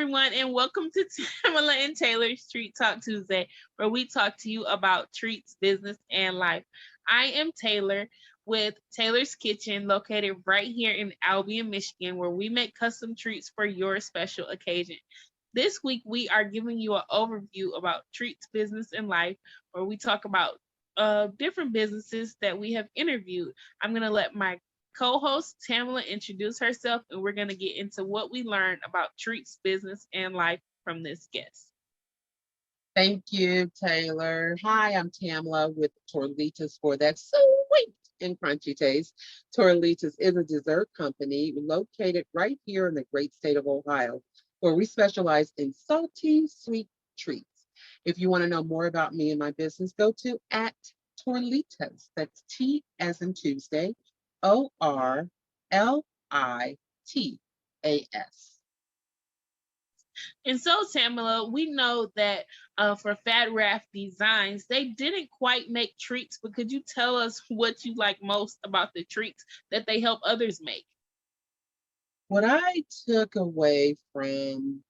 everyone, and welcome to Tamela and Taylor's Treat Talk Tuesday, where we talk to you about treats, business, and life. I am Taylor with Taylor's Kitchen, located right here in Albion, Michigan, where we make custom treats for your special occasion. This week, we are giving you an overview about treats, business, and life, where we talk about different businesses that we have interviewed. I'm going to let my co-host Tamela introduce herself, and we're going to get into what we learned about treats, business, and life from this guest. Thank you, Taylor. Hi, I'm Tamela with Torlitas for that sweet and crunchy taste. Torlitas is a dessert company located right here in the great state of Ohio, where we specialize in salty, sweet treats. If you want to know more about me and my business, go to at Torlitas. That's T as in Tuesday, Orlitas. And so, Tamela, we know that for FEDRAFF Designs, they didn't quite make treats, but could you tell us what you like most about the treats that they help others make? What I took away from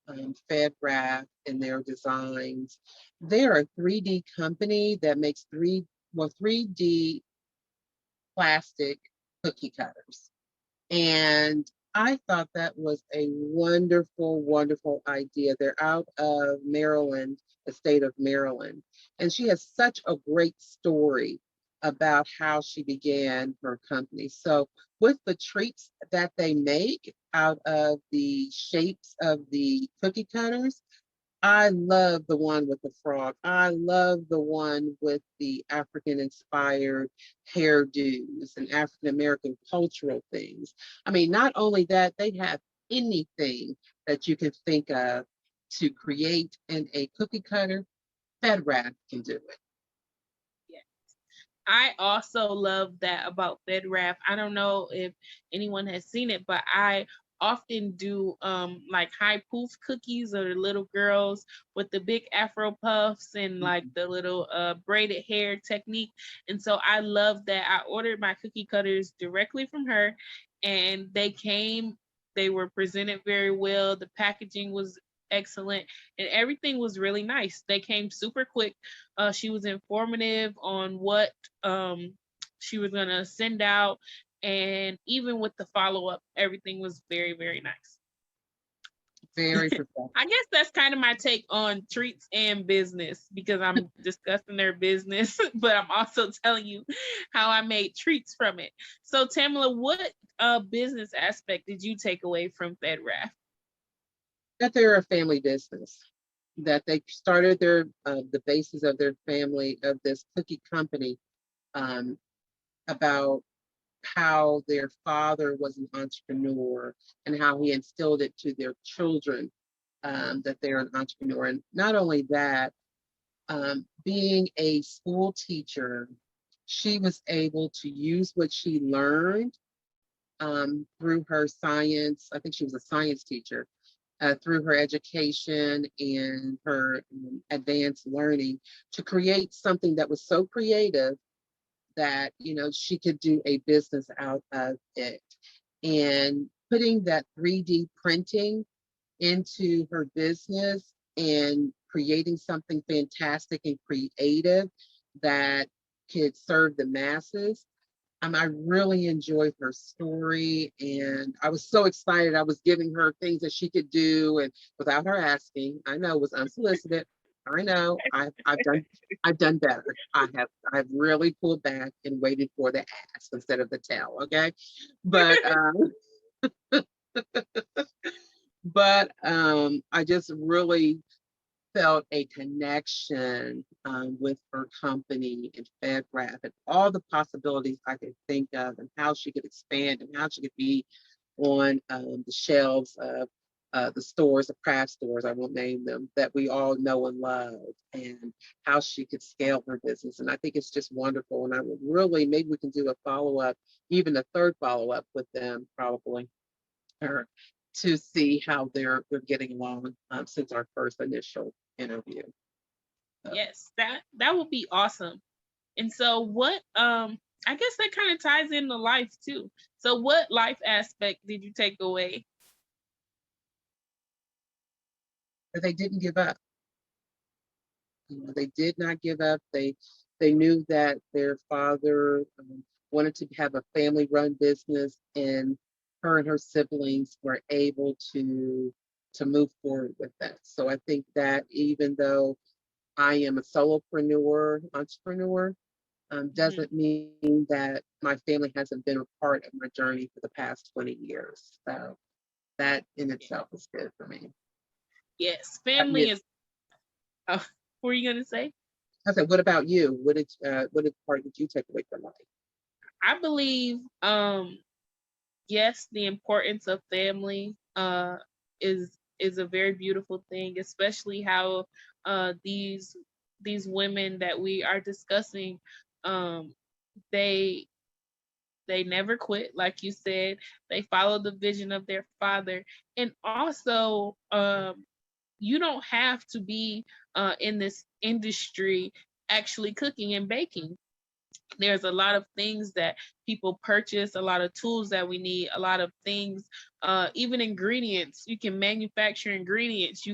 FedRAF and their designs, they're a 3D company that makes 3D plastic cookie cutters. And I thought that was a wonderful, wonderful idea. They're out of Maryland, the state of Maryland. And she has such a great story about how she began her company. So, with the treats that they make out of the shapes of the cookie cutters, I love the one with the frog. I love the one with the African inspired hairdos and African American cultural things. I mean, not only that, they have anything that you can think of to create in a cookie cutter. FedRAF can do it. I also love that about FedRAF. I don't know if anyone has seen it, but I often do like high poof cookies or the little girls with the big afro puffs and like the little braided hair technique. And so I love that. I ordered my cookie cutters directly from her, and they were presented very well. The packaging was excellent, and everything was really nice. They came super quick. She was informative on what she was gonna send out, and even with the follow up, everything was very, very nice. Very professional. I guess that's kind of my take on treats and business, because I'm discussing their business, but I'm also telling you how I made treats from it. So, Tamela, what business aspect did you take away from FedRAF? That they're a family business, that they started the basis of their family of this cookie company um, about how their father was an entrepreneur and how he instilled it to their children, that they're an entrepreneur. And not only that, being a school teacher, she was able to use what she learned through her science. I think she was a science teacher. Through her education and her advanced learning, to create something that was so creative that she could do a business out of it. And putting that 3D printing into her business and creating something fantastic and creative that could serve the masses. I really enjoyed her story, and I was so excited. I was giving her things that she could do, and without her asking. I know it was unsolicited. I know I've done better. I've really pulled back and waited for the ask instead of the tell. Okay, but I just really felt a connection with her company and FedRAF and all the possibilities I could think of, and how she could expand and how she could be on the shelves of the stores, the craft stores, I won't name them, that we all know and love, and how she could scale her business. And I think it's just wonderful. And I would really, maybe we can do a follow up, even a third follow up with them, probably, or to see how they're getting along since our first initial interview. So, Yes, that would be awesome. And so, what I guess that kind of ties into life too. So, what life aspect did you take away? but they didn't give up. They did not give up. They knew that their father wanted to have a family-run business, and her and her siblings were able to move forward with that. So I think that even though I am a solopreneur, entrepreneur, Mhm. doesn't mean that my family hasn't been a part of my journey for the past 20 years. So that in itself is good for me. Yes, Have you, family is. Oh, what were you gonna say? I said, what about you? What part did you take away from life? I believe, yes, the importance of family is a very beautiful thing, especially how these women that we are discussing, um, they they never quit, like you said. They follow the vision of their father, and also, you don't have to be in this industry actually cooking and baking. There's a lot of things that people purchase, a lot of tools that we need, a lot of things, even ingredients. You can manufacture ingredients.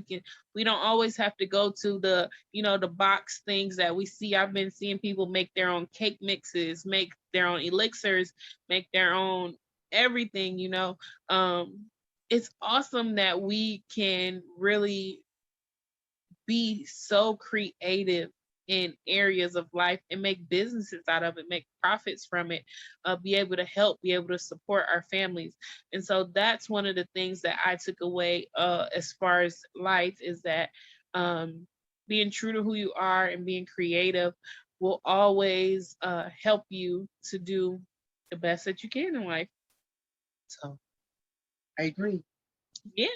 We don't always have to go to the box things that we see. I've been seeing people make their own cake mixes, make their own elixirs, make their own everything. um it's awesome that we can really be so creative in areas of life and make businesses out of it, make profits from it, be able to help, be able to support our families. And so that's one of the things that I took away, as far as life, is that, um, being true to who you are and being creative will always help you to do the best that you can in life. So I agree. yeah.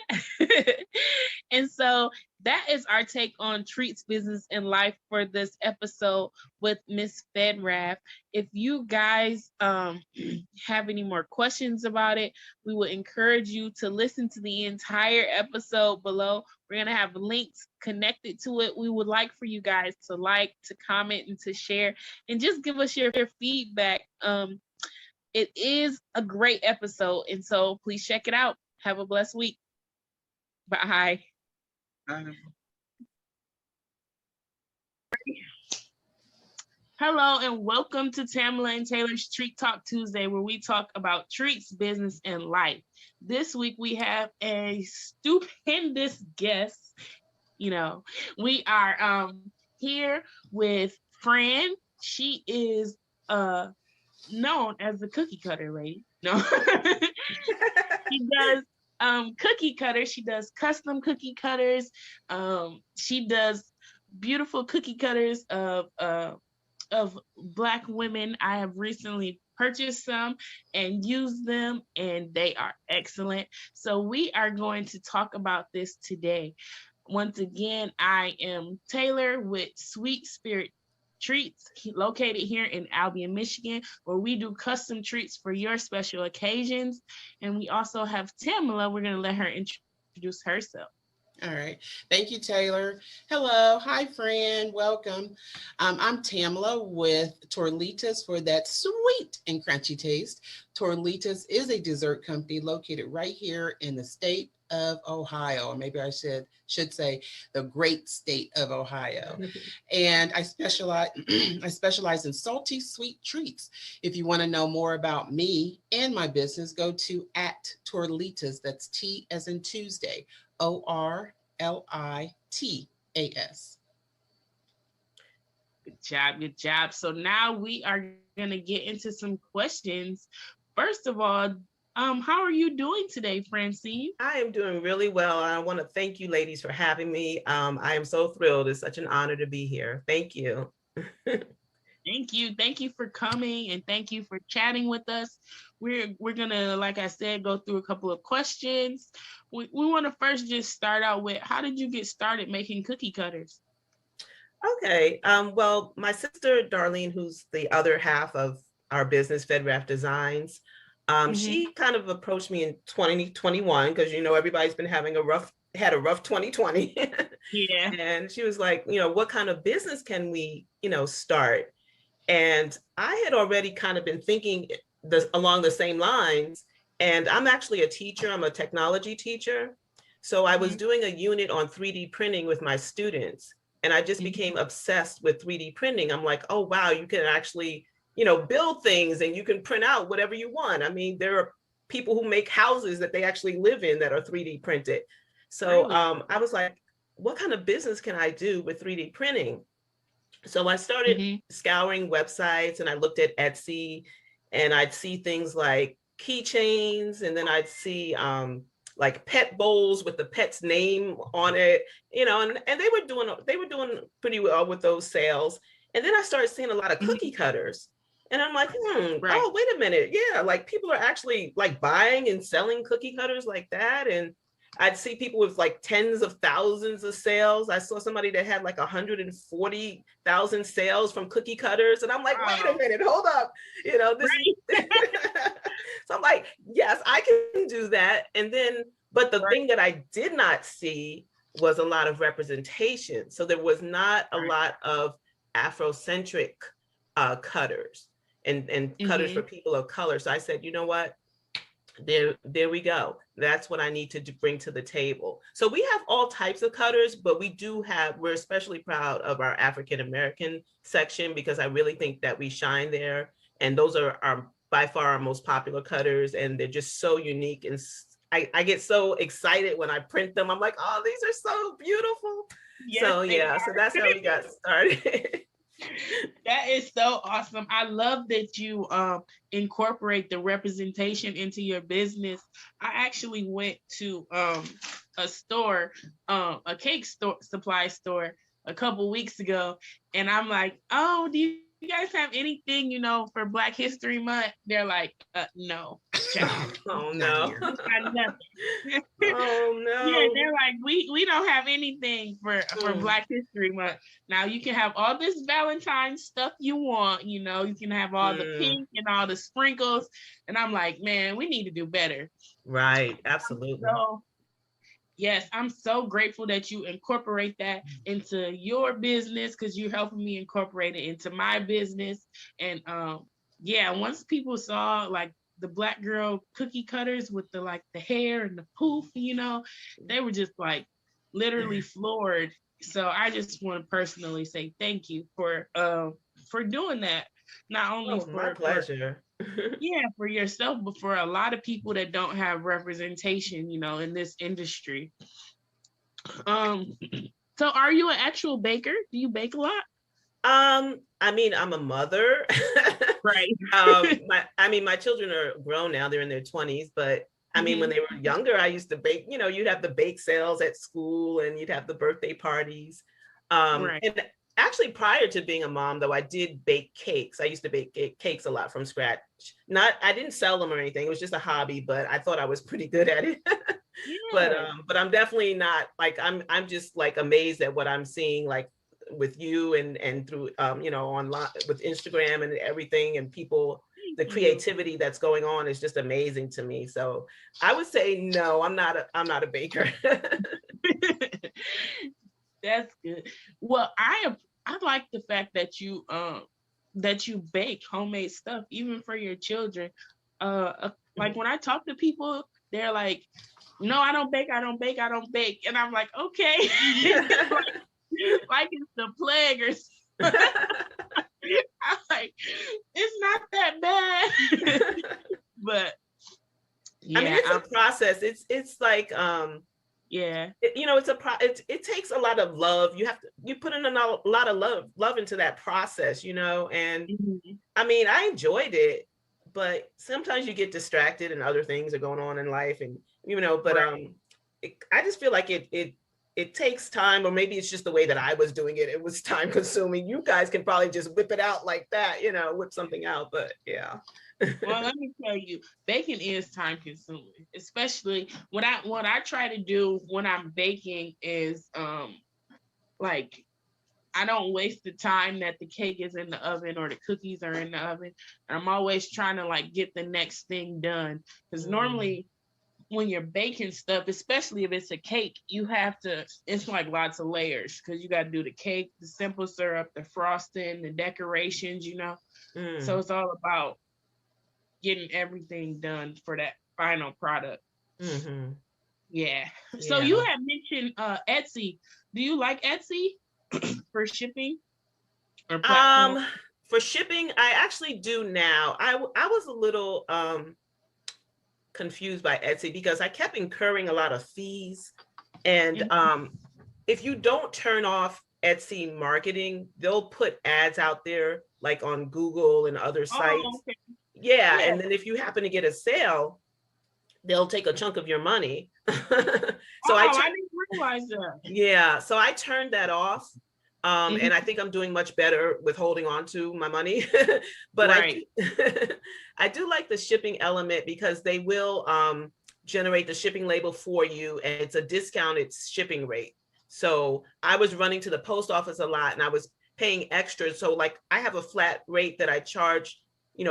And so that is our take on treats, business, and life for this episode with Miss FEDRAFF. If you guys have any more questions about it, we would encourage you to listen to the entire episode below. We're going to have links connected to it. We would like for you guys to like, to comment, and to share, and just give us your feedback. It is a great episode, and so please check it out. Have a blessed week. Bye. Um, Hello and welcome to Tamela and Taylor's Treat Talk Tuesday, where we talk about treats, business, and life. This week we have a stupendous guest. You know, we are here with Fran. She is known as the cookie cutter lady. No. She does cookie cutters. She does custom cookie cutters. She does beautiful cookie cutters of Black women. I have recently purchased some and used them, and they are excellent. So we are going to talk about this today. Once again, I am Taylor with Sweet Spirit Treats, located here in Albion, Michigan, where we do custom treats for your special occasions. And we also have Tamela. We're going to let her introduce herself. All right. Thank you, Taylor. Hello. Hi, friend. Welcome. I'm Tamela with Torlitas for that sweet and crunchy taste. Torlitas is a dessert company located right here in the state of Ohio, or maybe I should say the great state of Ohio. And I specialize I specialize in salty sweet treats. If you want to know more about me and my business, go to at Torlitas. That's T as in Tuesday. Orlitas. Good job. Good job. So now we are going to get into some questions. First of all, how are you doing today, Francine? I am doing really well. I want to thank you, ladies, for having me. I am so thrilled. It's such an honor to be here. Thank you. Thank you. Thank you for coming and thank you for chatting with us. We're gonna, like I said, go through a couple of questions. We want to first just start out with, how did you get started making cookie cutters? Okay. Well, my sister, Darlene, who's the other half of our business, FEDRAFF Designs, Mm-hmm. she kind of approached me in 2021 because, everybody's been had a rough 2020. Yeah. And she was like, what kind of business can we, start? And I had already kind of been thinking along the same lines. And I'm actually a teacher. I'm a technology teacher. So I was Mhm. doing a unit on 3D printing with my students, and I just Mhm. became obsessed with 3D printing. I'm like, oh, wow, you can actually, build things and you can print out whatever you want. I mean, there are people who make houses that they actually live in that are 3D printed. So Really? I was like, what kind of business can I do with 3D printing? So I started Mhm. scouring websites and I looked at Etsy, and I'd see things like keychains, and then I'd see like pet bowls with the pet's name on it, and they were doing pretty well with those sales. And then I started seeing a lot of cookie Mhm. cutters. And I'm like, Right. oh, wait a minute. Yeah, like people are actually like buying and selling cookie cutters like that. And I'd see people with like tens of thousands of sales. I saw somebody that had like 140,000 sales from cookie cutters. And I'm like, wait a Wow. minute, hold up. This. Right. So I'm like, yes, I can do that. And then, but the Right. thing that I did not see was a lot of representation. So there was not a Right. lot of Afrocentric cutters and cutters for Mhm. people of color. So I said, you know what? There we go. That's what I need to bring to the table. So we have all types of cutters, but we're especially proud of our African American section, because I really think that we shine there. And those are our by far our most popular cutters, and they're just so unique. And I get so excited when I print them. I'm like, oh, these are so beautiful. Yes, So they yeah, so are. that's how we got started. That is so awesome. I love that you incorporate the representation into your business. I actually went to a store, a cake store supply store a couple weeks ago, and I'm like, "Oh, do you guys have anything, for Black History Month?" They're like, "No, child, Oh Not no. here. we got nothing." Oh Yeah, no. they're like, we don't have anything for Mm, Black History Month. Now you can have all this Valentine's stuff you want, you can have all the mm. pink and all the sprinkles. And I'm like, man, we need to do better. Right, absolutely. So yes, I'm so grateful that you incorporate that into your business, because you're helping me incorporate it into my business. And yeah, once people saw like the black girl cookie cutters with the hair and the poof, they were just like literally floored. So I just want to personally say thank you for doing that. Not only Oh, my for pleasure. yeah, for yourself, but for a lot of people that don't have representation, in this industry. Um, so are you an actual baker? Do you bake a lot? I mean, I'm a mother. Right. My children are grown now, they're in their 20s, but I mean, when Hmm. they were younger, I used to bake, you'd have the bake sales at school and you'd have the birthday parties. Right. And actually prior to being a mom, though, I did bake cakes. I used to bake cakes a lot from scratch. I didn't sell them or anything. It was just a hobby, but I thought I was pretty good at it. but Yes. um but I'm definitely not like I'm just like amazed at what I'm seeing, like with you and through online with Instagram and everything, and people, Thank the you. creativity that's going on is just amazing to me. So I would say no, I'm not a baker. That's good. Well, I like the fact that you bake homemade stuff even for your children. Like when I talk to people, they're like, "No, I don't bake. I don't bake. I don't bake," and I'm like, "Okay," like it's the plague or something. I'm like, it's not that bad, but I mean, yeah, it's a process. It's like yeah, it takes a lot of love. You put in a lot of love into that process, and mhm, I mean, I enjoyed it, but sometimes you get distracted and other things are going on in life, and but right. I just feel like it takes time, or maybe it's just the way that I was doing it. It was time consuming. You guys can probably just whip it out like that, whip something out, but yeah. Well, let me tell you, baking is time consuming, especially what I try to do when I'm baking is like I don't waste the time that the cake is in the oven or the cookies are in the oven. And I'm always trying to like get the next thing done. Because Mm, normally when you're baking stuff, especially if it's a cake, it's like lots of layers because you got to do the cake, the simple syrup, the frosting, the decorations. So mm, it's all about getting everything done for that final product. mm-hmm. Yeah. So Yeah. you have mentioned Etsy. Do you like Etsy for shipping or platform? Um, for shipping, I actually do now. I was a little confused by Etsy because I kept incurring a lot of fees. And Mhm. if you don't turn off Etsy marketing, they'll put ads out there like on Google and other Oh, sites. okay. Yeah. Yeah. And then if you happen to get a sale, they'll take a chunk of your money. So I Oh, I turned, didn't realize that. yeah, so I turned that off. And I Mhm. think I'm doing much better with holding on to my money. But I Right. do I do like the shipping element because they will generate the shipping label for you and it's a discounted shipping rate. So I was running to the post office a lot and I was paying extra. So like I have a flat rate that I charge,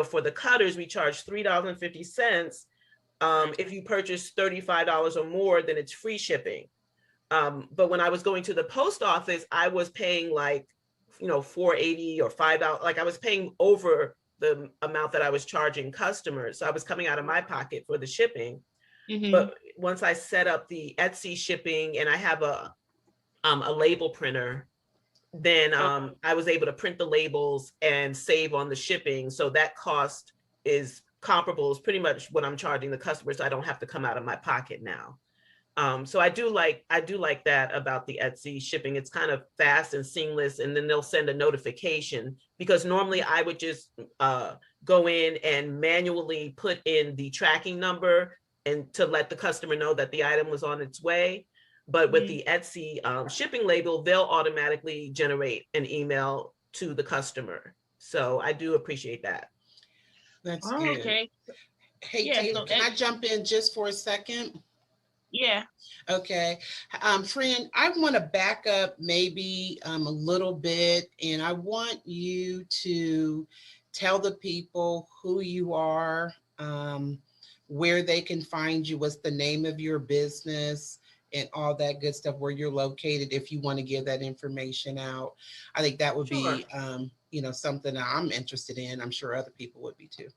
for the cutters, we charge $3.50. Right. If you purchase $35 or more, then it's free shipping. But when I was going to the post office, I was paying like, $4.80 or $5. Like I was paying over the amount that I was charging customers. So I was coming out of my pocket for the shipping. Hmm. But once I set up the Etsy shipping and I have a label printer, then Okay. I was able to print the labels and save on the shipping. So that cost is comparable, is pretty much what I'm charging the customers. So I don't have to come out of my pocket now. So I do like that about the Etsy shipping. It's kind of fast and seamless, and then they'll send a notification because normally I would just go in and manually put in the tracking number and to let the customer know that the item was on its way. But with Mhm. the Etsy shipping label, they'll automatically generate an email to the customer. So I do appreciate that. That's Oh, good. okay. Hey, Yeah. Taylor, So can I jump in just for a second? yeah. Okay. Friend, I want to back up maybe a little bit, and I want you to tell the people who you are, where they can find you, what's the name of your business, and all that good stuff, where you're located, if you want to give that information out. I think that would Sure. be, something that I'm interested in. I'm sure other people would be too.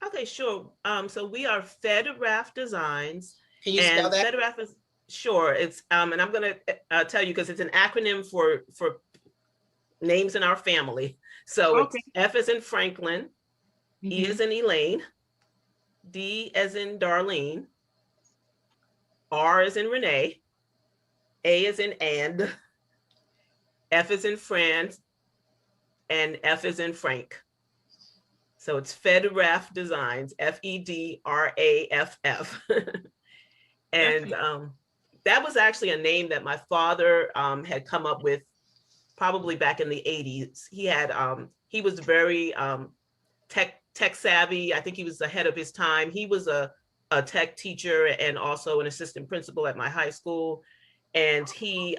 Okay, sure. So we are FEDRAFF Designs, Can you spell and that? FEDRAFF is sure. It's and I'm gonna tell you because it's an acronym for names in our family. So it's Okay. F as in Franklin, E Hmm. as in Elaine, D as in Darlene, R as in Renee, A as in and, F as in France, and F as in Frank. So it's FEDRAFF Designs, FEDRAFF. And Definitely. that was actually a name that my father had come up with probably back in the 80s. He was very tech savvy. I think he was ahead of his time. He was a tech teacher and also an assistant principal at my high school. And he